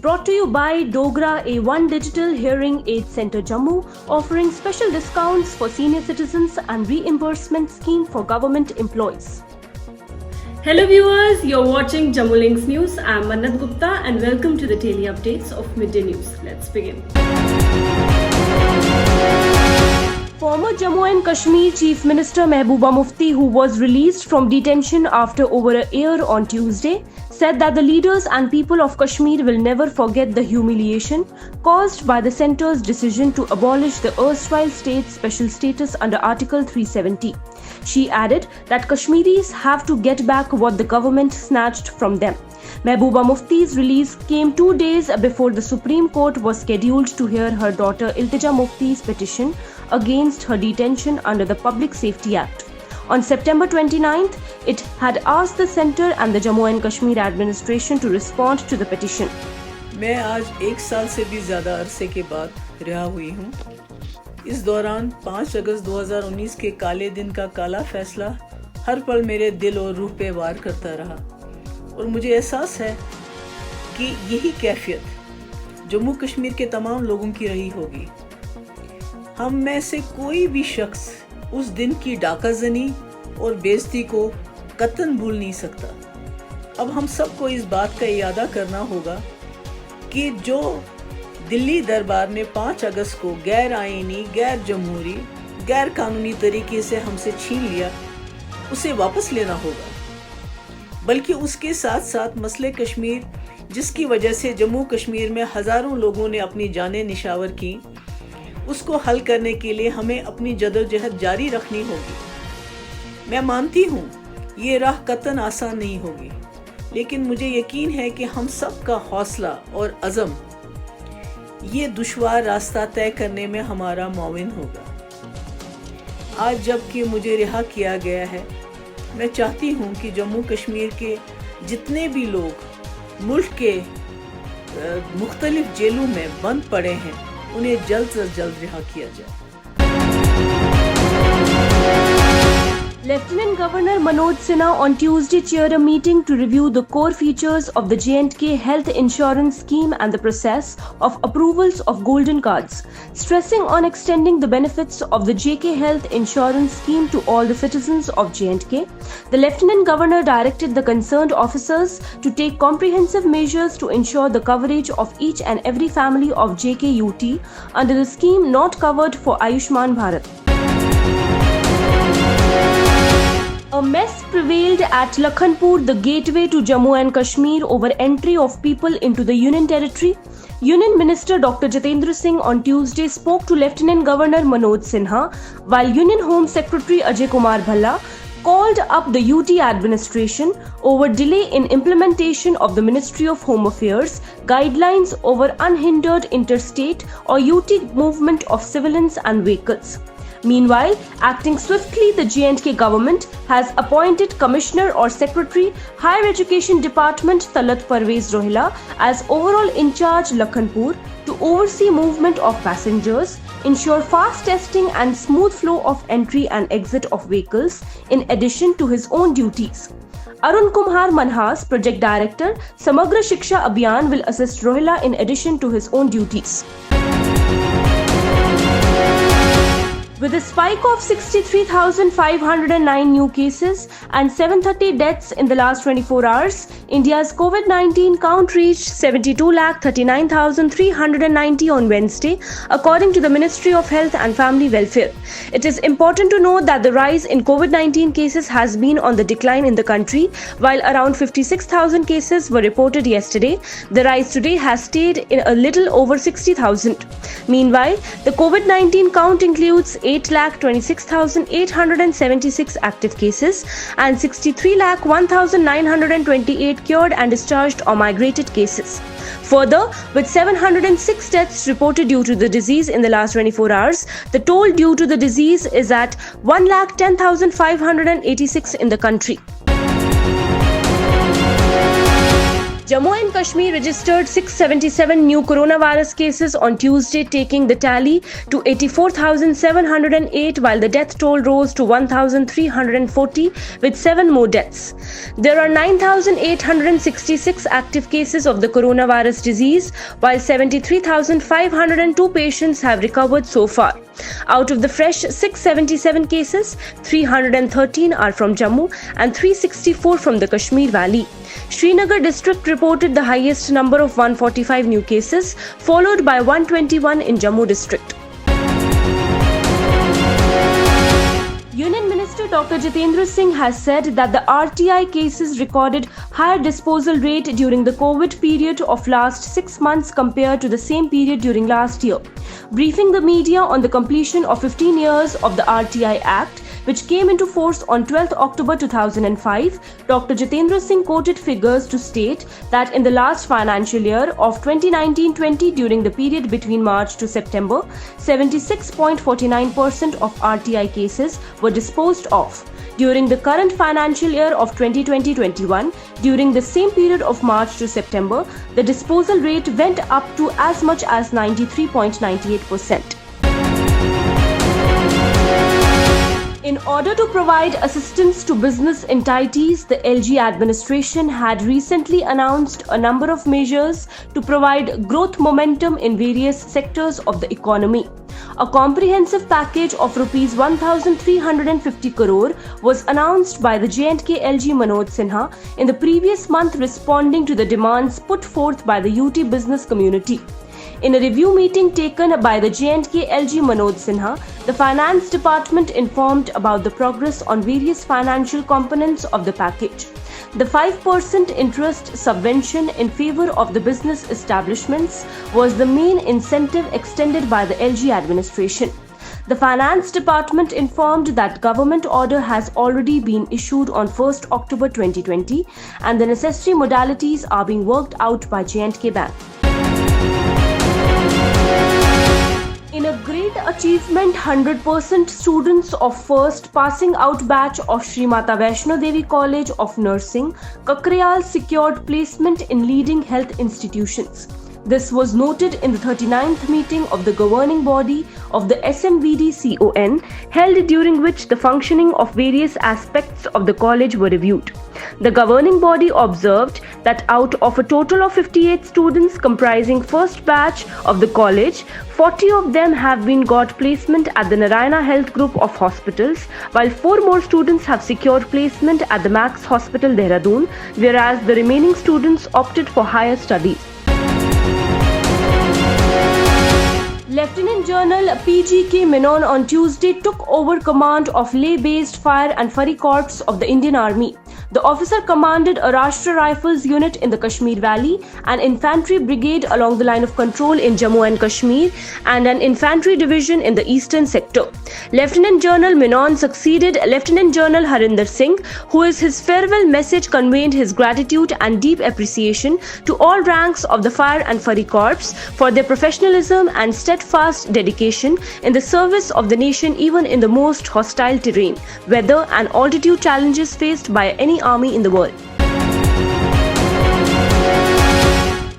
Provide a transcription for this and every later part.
Brought to you by Dogra A1 Digital Hearing Aid Center Jammu, offering special discounts for senior citizens and reimbursement scheme for government employees. Hello viewers, you're watching Jammu Links News. I'm Mannat Gupta and welcome to the daily updates of Midday News. Let's begin. Former Jammu and Kashmir Chief Minister Mehbooba Mufti, who was released from detention after over a year on Tuesday, said that the leaders and people of Kashmir will never forget the humiliation caused by the centre's decision to abolish the erstwhile state's special status under Article 370. She added that Kashmiris have to get back what the government snatched from them. Mehbooba Mufti's release came 2 days before the Supreme Court was scheduled to hear her daughter Iltija Mufti's petition against her detention under the Public Safety Act. On September 29th, it had asked the centre and the Jammu and Kashmir administration to respond to the petition. मैं आज 1 साल से भी ज़्यादा अरसे के बाद रिहा हुई हूँ। इस दौरान 5 अगस्त 2019 के काले दिन का काला फैसला हर पल मेरे दिल और रूह पे वार करता रहा और मुझे एहसास है कि यही कैफियत जम्मू कश्मीर के तमाम लोगों की रही होगी। हम में से कोई भी शख्स उस दिन की डाकाजनी और बेइज्जती को कतई भूल नहीं सकता। अब हम सबको इस बात का इरादा करना होगा कि जो दिल्ली दरबार ने 5 अगस्त को गैर आईनी, गैर जमहूरी, गैर कानूनी तरीके से हमसे छीन लिया, उसे वापस लेना होगा। बल्कि उसके साथ साथ मसले कश्मीर, जिसकी वजह से जम्मू कश्मीर में हज़ारों लोगों ने अपनी जानें निशावर की, उसको हल करने के लिए हमें अपनी जदोजहद जारी रखनी होगी। मैं मानती हूँ ये राह कतई आसान नहीं होगी, लेकिन मुझे यकीन है कि हम सब का हौसला और अज़म ये दुश्वार रास्ता तय करने में हमारा मुआविन होगा। आज जबकि मुझे रिहा किया गया है, मैं चाहती हूँ कि जम्मू कश्मीर के जितने भी लोग मुल्क के मुख्तलिफ जेलों में बंद पड़े हैं, उन्हें जल्द से जल्द रिहा किया जाए। Lieutenant Governor Manoj Sinha on Tuesday chaired a meeting to review the core features of the J&K health insurance scheme and the process of approvals of golden cards, stressing on extending the benefits of the JK health insurance scheme to all the citizens of J&K. The Lieutenant Governor directed the concerned officers to take comprehensive measures to ensure the coverage of each and every family of JKUT under the scheme not covered for Ayushman Bharat. A mess prevailed at Lakhanpur, the gateway to Jammu and Kashmir, over entry of people into the Union Territory. Union Minister Dr. Jitendra Singh on Tuesday spoke to Lieutenant Governor Manoj Sinha, while Union Home Secretary Ajay Kumar Bhalla called up the UT administration over delay in implementation of the Ministry of Home Affairs guidelines over unhindered interstate or UT movement of civilians and vehicles. Meanwhile, acting swiftly, the J&K government has appointed Commissioner or Secretary, Higher Education Department Talat Parvez Rohila as overall in charge Lakhanpur to oversee movement of passengers, ensure fast testing and smooth flow of entry and exit of vehicles in addition to his own duties. Arun Kumar Manhas, Project Director, Samagra Shiksha Abhiyan, will assist Rohila in addition to his own duties. With a spike of 63,509 new cases and 730 deaths in the last 24 hours, India's COVID-19 count reached 72,39,390 on Wednesday, according to the Ministry of Health and Family Welfare. It is important to note that the rise in COVID-19 cases has been on the decline in the country. While around 56,000 cases were reported yesterday, the rise today has stayed in a little over 60,000. Meanwhile, the COVID-19 count includes 8,26,876 active cases and 63,01,928 cured and discharged or migrated cases. Further, with 706 deaths reported due to the disease in the last 24 hours, the toll due to the disease is at 1,10,586 in the country. Jammu and Kashmir registered 677 new coronavirus cases on Tuesday, taking the tally to 84,708, while the death toll rose to 1,340 with 7 more deaths. There are 9,866 active cases of the coronavirus disease, while 73,502 patients have recovered so far. Out of the fresh 677 cases, 313 are from Jammu and 364 from the Kashmir Valley. Srinagar district reported the highest number of 145 new cases, followed by 121 in Jammu district. Union Minister Dr. Jitendra Singh has said that the RTI cases recorded higher disposal rate during the COVID period of last 6 months compared to the same period during last year. Briefing the media on the completion of 15 years of the RTI Act, which came into force on 12th October 2005, Dr. Jitendra Singh quoted figures to state that in the last financial year of 2019-20, during the period between March to September, 76.49% of RTI cases were disposed of. During the current financial year of 2020-21, during the same period of March to September, the disposal rate went up to as much as 93.98%. In order to provide assistance to business entities, the LG administration had recently announced a number of measures to provide growth momentum in various sectors of the economy. A comprehensive package of Rs 1,350 crore was announced by the J&K LG Manoj Sinha in the previous month, responding to the demands put forth by the UT business community. In a review meeting taken by the J&K LG Manoj Sinha, the Finance Department informed about the progress on various financial components of the package. The 5% interest subvention in favor of the business establishments was the main incentive extended by the LG administration. The Finance Department informed that government order has already been issued on 1st October 2020 and the necessary modalities are being worked out by J&K Bank. In a great achievement, 100% students of first passing out batch of Shri Mata Vaishno Devi College of Nursing, Kakrayal secured placement in leading health institutions. This was noted in the 39th meeting of the governing body of the SMVD-CON, held during which the functioning of various aspects of the college were reviewed. The governing body observed that out of a total of 58 students comprising first batch of the college, 40 of them have been got placement at the Narayana Health Group of hospitals, while 4 more students have secured placement at the Max Hospital, Dehradun, whereas the remaining students opted for higher studies. Lieutenant General P.G.K. Menon on Tuesday took over command of Leh-based Fire and Furry Corps of the Indian Army. The officer commanded a Rashtra Rifles unit in the Kashmir Valley, an infantry brigade along the line of control in Jammu and Kashmir, and an infantry division in the eastern sector. Lieutenant General Menon succeeded Lieutenant General Harinder Singh, who in his farewell message conveyed his gratitude and deep appreciation to all ranks of the Fire and Furry Corps for their professionalism and steadfast dedication in the service of the nation, even in the most hostile terrain, weather and altitude challenges faced by any army in the world.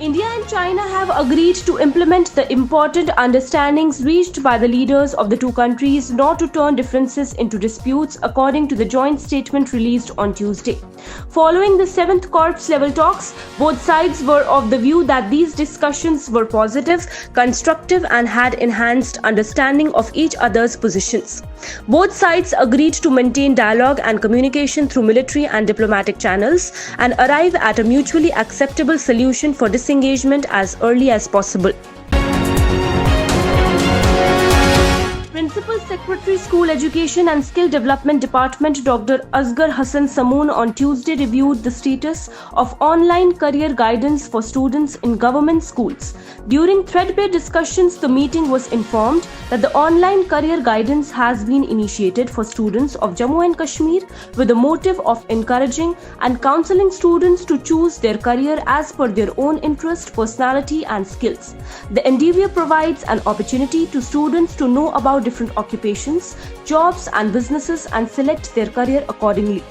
India and China have agreed to implement the important understandings reached by the leaders of the two countries not to turn differences into disputes, according to the joint statement released on Tuesday. Following the 7th Corps level talks, both sides were of the view that these discussions were positive, constructive and had enhanced understanding of each other's positions. Both sides agreed to maintain dialogue and communication through military and diplomatic channels and arrive at a mutually acceptable solution for disengagement as early as possible. Principal Secretary School Education and Skill Development Department Dr. Asghar Hassan Samoon on Tuesday reviewed the status of online career guidance for students in government schools. During threadbare discussions, the meeting was informed that the online career guidance has been initiated for students of Jammu and Kashmir with the motive of encouraging and counseling students to choose their career as per their own interest, personality and skills. The endeavor provides an opportunity to students to know about different occupations, jobs and businesses and select their career accordingly.